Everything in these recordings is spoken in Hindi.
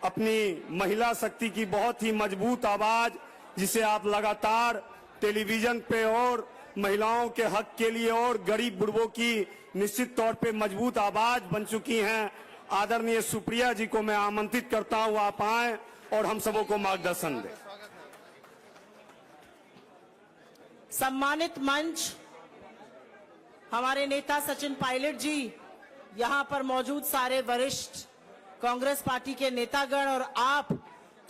अपनी महिला शक्ति की बहुत ही मजबूत आवाज, जिसे आप लगातार टेलीविजन पे और महिलाओं के हक के लिए और गरीब बुढ़वों की निश्चित तौर पे मजबूत आवाज बन चुकी हैं, आदरणीय सुप्रिया जी को मैं आमंत्रित करता हूं, आप आए और हम सबों को मार्गदर्शन दें। सम्मानित मंच, हमारे नेता सचिन पायलट जी, यहां पर मौजूद सारे वरिष्ठ कांग्रेस पार्टी के नेतागण और आप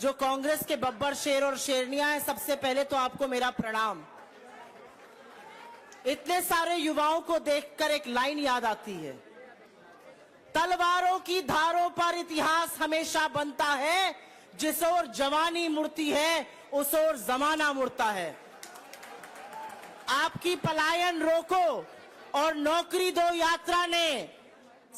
जो कांग्रेस के बब्बर शेर और शेरनियां हैं, सबसे पहले तो आपको मेरा प्रणाम। इतने सारे युवाओं को देखकर एक लाइन याद आती है, तलवारों की धारों पर इतिहास हमेशा बनता है, जिस ओर जवानी मुड़ती है उस ओर जमाना मुड़ता है। आपकी पलायन रोको और नौकरी दो यात्रा ने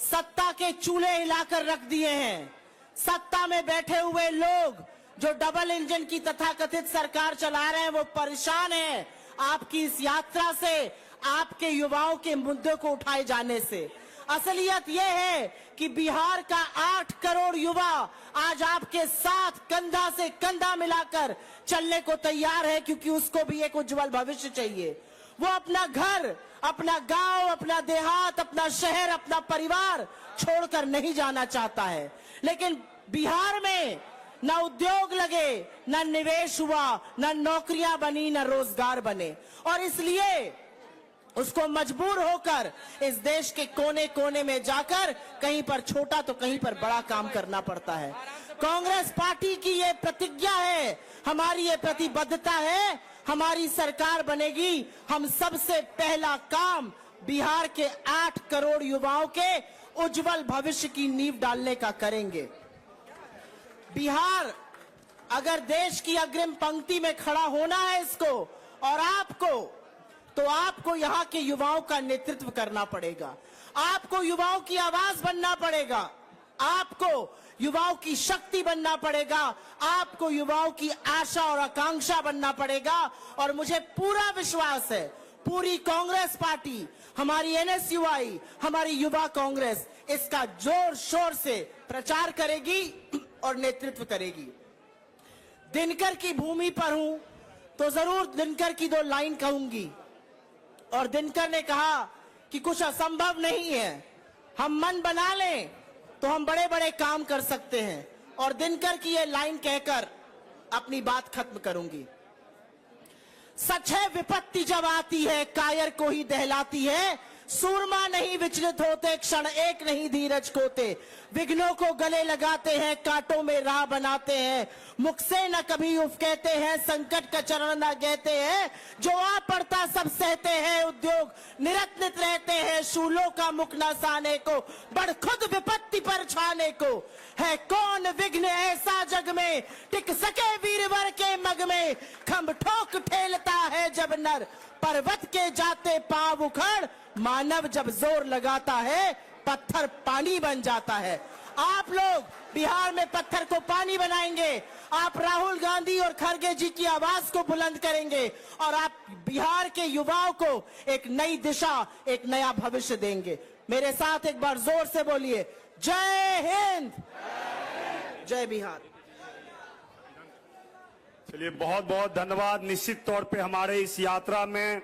सत्ता के चूल्हे हिलाकर रख दिए हैं। सत्ता में बैठे हुए लोग जो डबल इंजन की तथाकथित सरकार चला रहे हैं वो परेशान हैं आपकी इस यात्रा से, आपके युवाओं के मुद्दों को उठाए जाने से। असलियत यह है कि बिहार का 8 करोड़ युवा आज आपके साथ कंधा से कंधा मिलाकर चलने को तैयार है, क्योंकि उसको भी एक उज्जवल भविष्य चाहिए। वो अपना घर, अपना गांव, अपना देहात, अपना शहर, अपना परिवार छोड़कर नहीं जाना चाहता है। लेकिन बिहार में न उद्योग लगे, न निवेश हुआ, न नौकरियां बनी, न रोजगार बने, और इसलिए उसको मजबूर होकर इस देश के कोने कोने में जाकर कहीं पर छोटा तो कहीं पर बड़ा काम करना पड़ता है। कांग्रेस पार्टी की ये प्रतिज्ञा है, हमारी ये प्रतिबद्धता है, हमारी सरकार बनेगी, हम सबसे पहला काम बिहार के 8 करोड़ युवाओं के उज्जवल भविष्य की नींव डालने का करेंगे। बिहार अगर देश की अग्रिम पंक्ति में खड़ा होना है इसको और आपको, तो आपको यहाँ के युवाओं का नेतृत्व करना पड़ेगा, आपको युवाओं की आवाज बनना पड़ेगा, आपको युवाओं की शक्ति बनना पड़ेगा, आपको युवाओं की आशा और आकांक्षा बनना पड़ेगा। और मुझे पूरा विश्वास है पूरी कांग्रेस पार्टी, हमारी एनएसयूआई, हमारी युवा कांग्रेस इसका जोर शोर से प्रचार करेगी और नेतृत्व करेगी। दिनकर की भूमि पर हूं तो जरूर दिनकर की 2 लाइन कहूंगी। और दिनकर ने कहा कि कुछ असंभव नहीं है, हम मन बना लें तो हम बड़े बड़े काम कर सकते हैं। और दिनकर की ये लाइन कहकर अपनी बात खत्म करूंगी। सच है विपत्ति जब आती है कायर को ही दहलाती है, सूरमा नहीं विचलित होते क्षण एक नहीं धीरज खोते, विघ्नों को गले लगाते हैं कांटों में राह बनाते हैं, मुख से न कभी उफ कहते हैं संकट का चरण न कहते हैं, जो आ पड़ता सब सहते हैं उद्योग निरत्नित रहते हैं, शूलों का मुख न साने को बड़ खुद विपत्ति पर छाने को, है कौन विघ्न ऐसा जग में टिक सके वीरवर के मग में, खम्भ ठोक ठेलता है जब नर पर्वत के जाते पांव उखड़, मानव जब जोर लगाता है पत्थर पानी बन जाता है। आप लोग बिहार में पत्थर को पानी बनाएंगे, आप राहुल गांधी और खड़गे जी की आवाज को बुलंद करेंगे और आप बिहार के युवाओं को एक नई दिशा, एक नया भविष्य देंगे। मेरे साथ एक बार जोर से बोलिए, जय हिंद, जय बिहार। चलिए, बहुत बहुत धन्यवाद। निश्चित तौर पे हमारे इस यात्रा में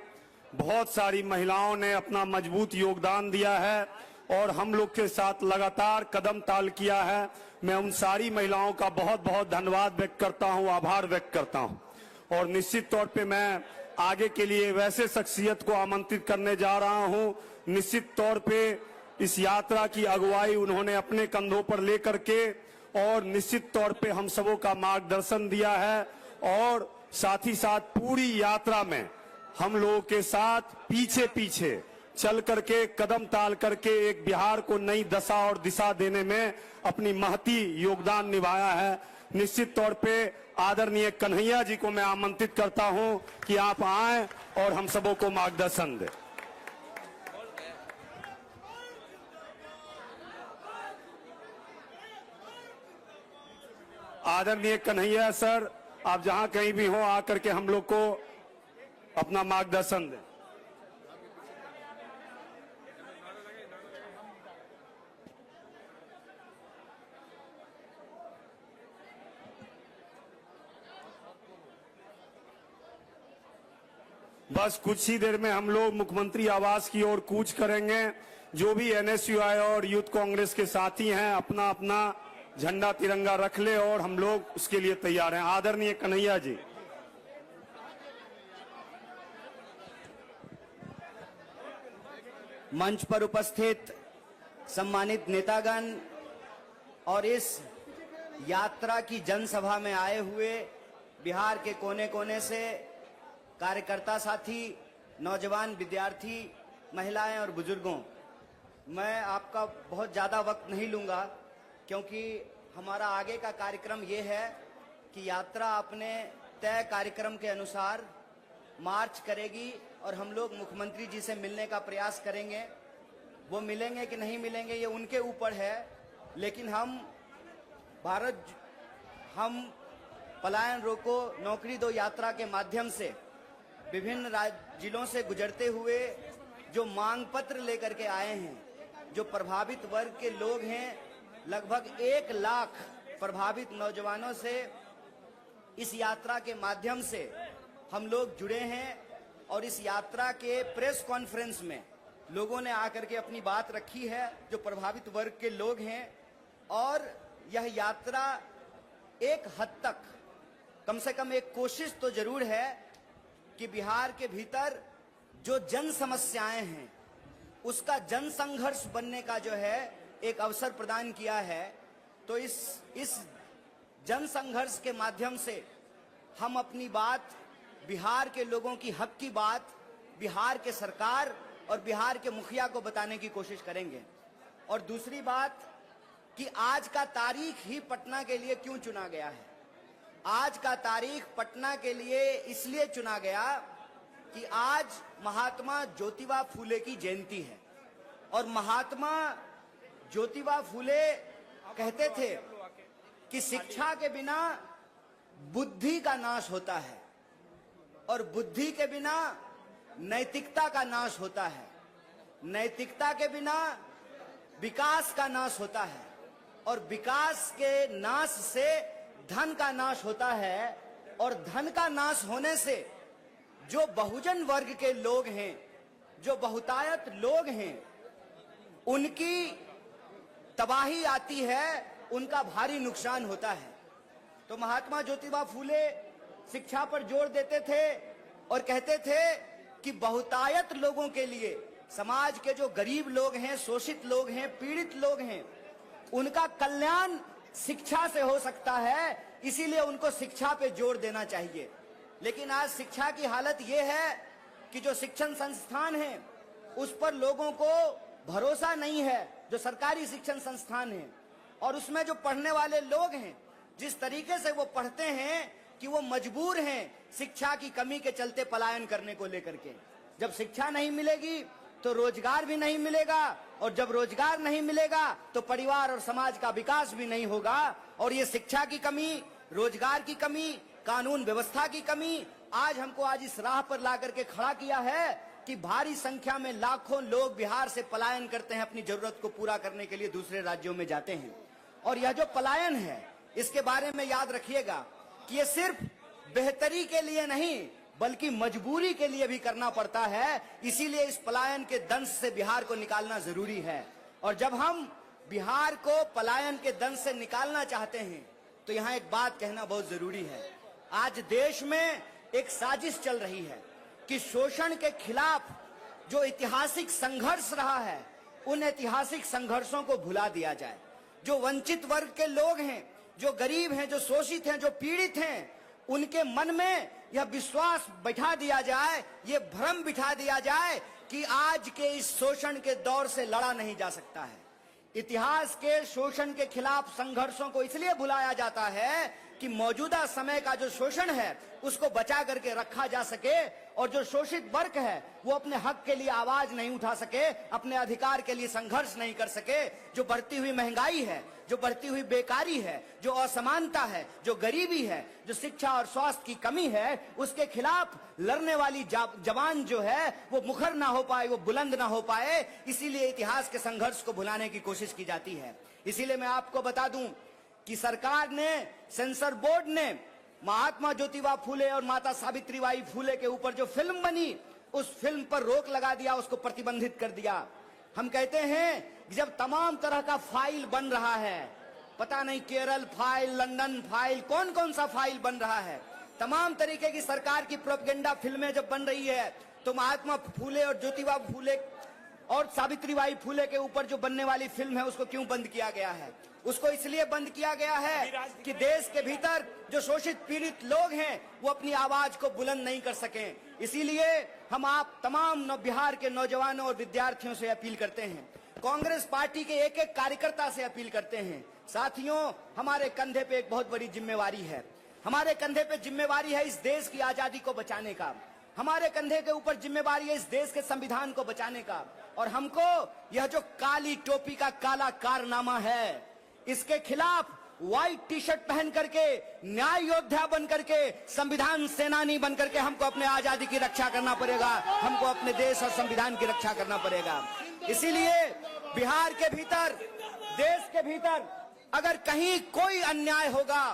बहुत सारी महिलाओं ने अपना मजबूत योगदान दिया है और हम लोग के साथ लगातार कदम ताल किया है। मैं उन सारी महिलाओं का बहुत बहुत धन्यवाद व्यक्त करता हूं, आभार व्यक्त करता हूं। और निश्चित तौर पे मैं आगे के लिए वैसे शख्सियत को आमंत्रित करने जा रहा हूं। निश्चित तौर पे इस यात्रा की अगुवाई उन्होंने अपने कंधों पर लेकर के और निश्चित तौर पे हम सबों का मार्गदर्शन दिया है और साथ ही साथ पूरी यात्रा में हम लोगों के साथ पीछे पीछे चल करके कदम ताल करके एक बिहार को नई दशा और दिशा देने में अपनी महती योगदान निभाया है। निश्चित तौर पे आदरणीय कन्हैया जी को मैं आमंत्रित करता हूं कि आप आएं और हम सबों को मार्गदर्शन दें। आदरणीय कन्हैया सर, आप जहां कहीं भी हो आकर के हम लोग को अपना मार्गदर्शन दें। बस कुछ ही देर में हम लोग मुख्यमंत्री आवास की ओर कूच करेंगे। जो भी एनएसयूआई और यूथ कांग्रेस के साथी हैं अपना अपना झंडा तिरंगा रख ले और हम लोग उसके लिए तैयार हैं। आदरणीय कन्हैया जी। मंच पर उपस्थित सम्मानित नेतागण और इस यात्रा की जनसभा में आए हुए बिहार के कोने कोने से कार्यकर्ता साथी, नौजवान विद्यार्थी, महिलाएं और बुजुर्गों, मैं आपका बहुत ज़्यादा वक्त नहीं लूँगा क्योंकि हमारा आगे का कार्यक्रम ये है कि यात्रा अपने तय कार्यक्रम के अनुसार मार्च करेगी और हम लोग मुख्यमंत्री जी से मिलने का प्रयास करेंगे। वो मिलेंगे कि नहीं मिलेंगे ये उनके ऊपर है, लेकिन हम पलायन रोको नौकरी दो यात्रा के माध्यम से विभिन्न जिलों से गुजरते हुए जो मांग पत्र लेकर के आए हैं, जो प्रभावित वर्ग के लोग हैं, लगभग 1 लाख प्रभावित नौजवानों से इस यात्रा के माध्यम से हम लोग जुड़े हैं और इस यात्रा के प्रेस कॉन्फ्रेंस में लोगों ने आकर के अपनी बात रखी है, जो प्रभावित वर्ग के लोग हैं। और यह यात्रा एक हद तक कम से कम एक कोशिश तो जरूर है कि बिहार के भीतर जो जन समस्याएं हैं उसका जन संघर्ष बनने का जो है एक अवसर प्रदान किया है। तो इस जन संघर्ष के माध्यम से हम अपनी बात, बिहार के लोगों की हक की बात बिहार के सरकार और बिहार के मुखिया को बताने की कोशिश करेंगे। और दूसरी बात कि आज का तारीख ही पटना के लिए क्यों चुना गया है। आज का तारीख पटना के लिए इसलिए चुना गया कि आज महात्मा ज्योतिबा फूले की जयंती है और महात्मा ज्योतिबा फूले कहते थे कि शिक्षा के बिना बुद्धि का नाश होता है और बुद्धि के बिना नैतिकता का नाश होता है, नैतिकता के बिना विकास का नाश होता है और विकास के नाश से धन का नाश होता है और धन का नाश होने से जो बहुजन वर्ग के लोग हैं, जो बहुतायत लोग हैं, उनकी तबाही आती है, उनका भारी नुकसान होता है। तो महात्मा ज्योतिबा फूले शिक्षा पर जोर देते थे और कहते थे कि बहुतायत लोगों के लिए, समाज के जो गरीब लोग हैं, शोषित लोग हैं, पीड़ित लोग हैं, उनका कल्याण शिक्षा से हो सकता है, इसीलिए उनको शिक्षा पे जोर देना चाहिए। लेकिन आज शिक्षा की हालत यह है कि जो शिक्षण संस्थान है उस पर लोगों को भरोसा नहीं है, जो सरकारी शिक्षण संस्थान है, और उसमें जो पढ़ने वाले लोग हैं जिस तरीके से वो पढ़ते हैं कि वो मजबूर हैं शिक्षा की कमी के चलते पलायन करने को लेकर के। जब शिक्षा नहीं मिलेगी तो रोजगार भी नहीं मिलेगा और जब रोजगार नहीं मिलेगा तो परिवार और समाज का विकास भी नहीं होगा। और ये शिक्षा की कमी, रोजगार की कमी, कानून व्यवस्था की कमी आज हमको इस राह पर ला करके खड़ा किया है कि भारी संख्या में लाखों लोग बिहार से पलायन करते हैं, अपनी जरूरत को पूरा करने के लिए दूसरे राज्यों में जाते हैं। और यह जो पलायन है इसके बारे में याद रखिएगा कि ये सिर्फ बेहतरी के लिए नहीं बल्कि मजबूरी के लिए भी करना पड़ता है। इसीलिए इस पलायन के दंश से बिहार को निकालना जरूरी है। और जब हम बिहार को पलायन के दंश से निकालना चाहते हैं तो यहाँ एक बात कहना बहुत जरूरी है। आज देश में एक साजिश चल रही है कि शोषण के खिलाफ जो ऐतिहासिक संघर्ष रहा है उन ऐतिहासिक संघर्षों को भुला दिया जाए। जो वंचित वर्ग के लोग हैं, जो गरीब हैं, जो शोषित हैं, जो पीड़ित हैं, उनके मन में यह विश्वास बैठा दिया जाए, ये भ्रम बिठा दिया जाए कि आज के इस शोषण के दौर से लड़ा नहीं जा सकता है। इतिहास के शोषण के खिलाफ संघर्षों को इसलिए भुलाया जाता है कि मौजूदा समय का जो शोषण है उसको बचा करके रखा जा सके और जो शोषित वर्ग है वो अपने हक के लिए आवाज नहीं उठा सके, अपने अधिकार के लिए संघर्ष नहीं कर सके। जो बढ़ती हुई महंगाई है, जो बढ़ती हुई बेकारी है, जो असमानता है, जो गरीबी है, जो शिक्षा और स्वास्थ्य की कमी है, उसके खिलाफ लड़ने वाली जवान जो है वो मुखर ना हो पाए, वो बुलंद ना हो पाए। इसीलिए इतिहास के संघर्ष को भुलाने की कोशिश की जाती है। इसीलिए मैं आपको बता दूं कि सरकार ने, सेंसर बोर्ड ने महात्मा ज्योतिबा फूले और माता सावित्रीबाई फूले के ऊपर जो फिल्म बनी, उस फिल्म पर रोक लगा दिया, उसको प्रतिबंधित कर दिया। हम कहते हैं कि जब तमाम तरह का फाइल बन रहा है, पता नहीं केरल फाइल, लंदन फाइल, कौन कौन सा फाइल बन रहा है, तमाम तरीके की सरकार की प्रोपेगेंडा फिल्में जब बन रही है, तो महात्मा फूले और ज्योतिबा फूले और सावित्रीबाई फूले के ऊपर जो बनने वाली फिल्म है, उसको क्यों बंद किया गया है? उसको इसलिए बंद किया गया है कि देश के भीतर जो शोषित पीड़ित लोग हैं, वो अपनी आवाज को बुलंद नहीं कर सकें। इसीलिए हम आप तमाम बिहार के नौजवानों और विद्यार्थियों से अपील करते हैं, कांग्रेस पार्टी के एक एक कार्यकर्ता से अपील करते हैं, साथियों, हमारे कंधे पे एक बहुत बड़ी जिम्मेवारी है। हमारे कंधे पे जिम्मेवारी है इस देश की आजादी को बचाने का। हमारे कंधे के ऊपर जिम्मेवारी है इस देश के संविधान को बचाने का। और हमको यह जो काली टोपी का काला कारनामा है, इसके खिलाफ व्हाइट टी शर्ट पहन करके, न्याय योद्धा बन करके, संविधान सेनानी बन करके हमको अपने आजादी की रक्षा करना पड़ेगा। हमको अपने देश और संविधान की रक्षा करना पड़ेगा। इसीलिए बिहार के भीतर, देश के भीतर अगर कहीं कोई अन्याय होगा,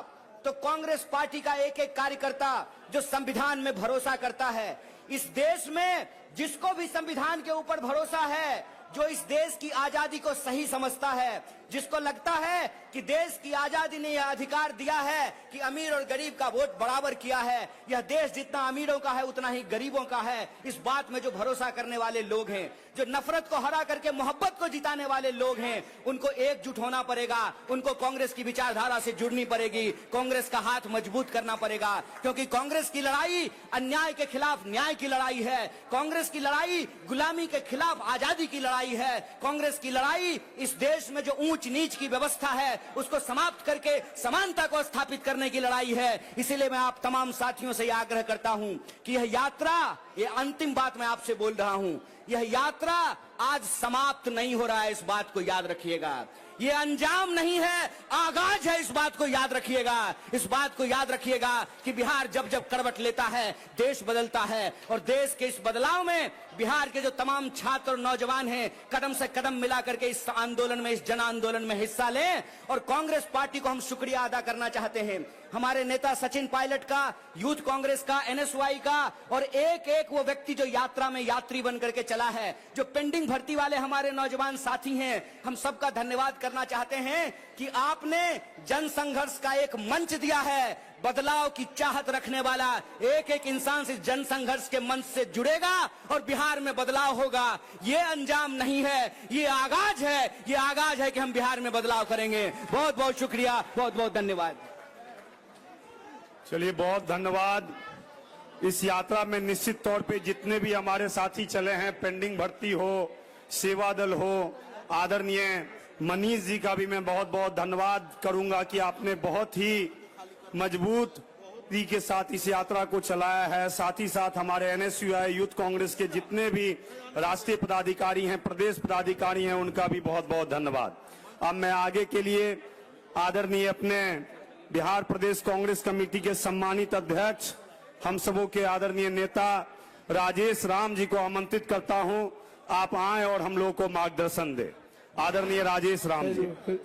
तो कांग्रेस पार्टी का एक एक कार्यकर्ता जो संविधान में भरोसा करता है, इस देश में जिसको भी संविधान के ऊपर भरोसा है, जो इस देश की आजादी को सही समझता है, जिसको लगता है कि देश की आजादी ने यह अधिकार दिया है कि अमीर और गरीब का वोट बराबर किया है, यह देश जितना अमीरों का है उतना ही गरीबों का है, इस बात में जो भरोसा करने वाले लोग हैं, जो नफरत को हरा करके मोहब्बत को जिताने वाले लोग हैं, उनको एकजुट होना पड़ेगा। उनको कांग्रेस की विचारधारा से जुड़नी पड़ेगी, कांग्रेस का हाथ मजबूत करना पड़ेगा, क्योंकि कांग्रेस की लड़ाई अन्याय के खिलाफ न्याय की लड़ाई है। कांग्रेस की लड़ाई गुलामी के खिलाफ आजादी की लड़ाई है। कांग्रेस की लड़ाई इस देश में जो ऊंच नीच की व्यवस्था है, उसको समाप्त करके समानता को स्थापित करने की लड़ाई है। इसीलिए मैं आप तमाम साथियों से यह आग्रह करता हूं कि यह यात्रा, ये अंतिम बात मैं आपसे बोल रहा हूं, यह यात्रा आज समाप्त नहीं हो रहा है, इस बात को याद रखिएगा। ये अंजाम नहीं है, आगाज है, इस बात को याद रखिएगा। इस बात को याद रखिएगा कि बिहार जब जब करवट लेता है, देश बदलता है, और देश के इस बदलाव में बिहार के जो तमाम छात्र और नौजवान हैं, कदम से कदम मिला करके इस आंदोलन में, इस जन आंदोलन में हिस्सा लें। और कांग्रेस पार्टी को हम शुक्रिया अदा करना चाहते हैं, हमारे नेता सचिन पायलट का, यूथ कांग्रेस का, एनएसवाई का, और एक एक वो व्यक्ति जो यात्रा में यात्री बन करके चला है, जो पेंडिंग भर्ती वाले हमारे नौजवान साथी हैं, हम सबका धन्यवाद करना चाहते हैं कि आपने जन संघर्ष का एक मंच दिया है। बदलाव की चाहत रखने वाला एक एक इंसान से जन संघर्ष के मंच से जुड़ेगा और बिहार में बदलाव होगा। ये अंजाम नहीं है, ये आगाज है, ये आगाज है कि हम बिहार में बदलाव करेंगे। बहुत बहुत शुक्रिया, बहुत बहुत धन्यवाद। चलिए, बहुत धन्यवाद। इस यात्रा में निश्चित तौर पे जितने भी हमारे साथी चले हैं, पेंडिंग भर्ती हो, सेवा दल हो, आदरणीय मनीष जी का भी मैं बहुत बहुत धन्यवाद करूंगा कि आपने बहुत ही मजबूती के साथ इस यात्रा को चलाया है। साथ ही साथ हमारे एनएसयूआई यूथ कांग्रेस के जितने भी राष्ट्रीय पदाधिकारी हैं, प्रदेश पदाधिकारी हैं, उनका भी बहुत बहुत धन्यवाद। अब मैं आगे के लिए आदरणीय अपने बिहार प्रदेश कांग्रेस कमेटी के सम्मानित अध्यक्ष, हम सबों के आदरणीय नेता राजेश राम जी को आमंत्रित करता हूं, आप आएं और हम लोग को मार्गदर्शन दें। आदरणीय राजेश राम जी।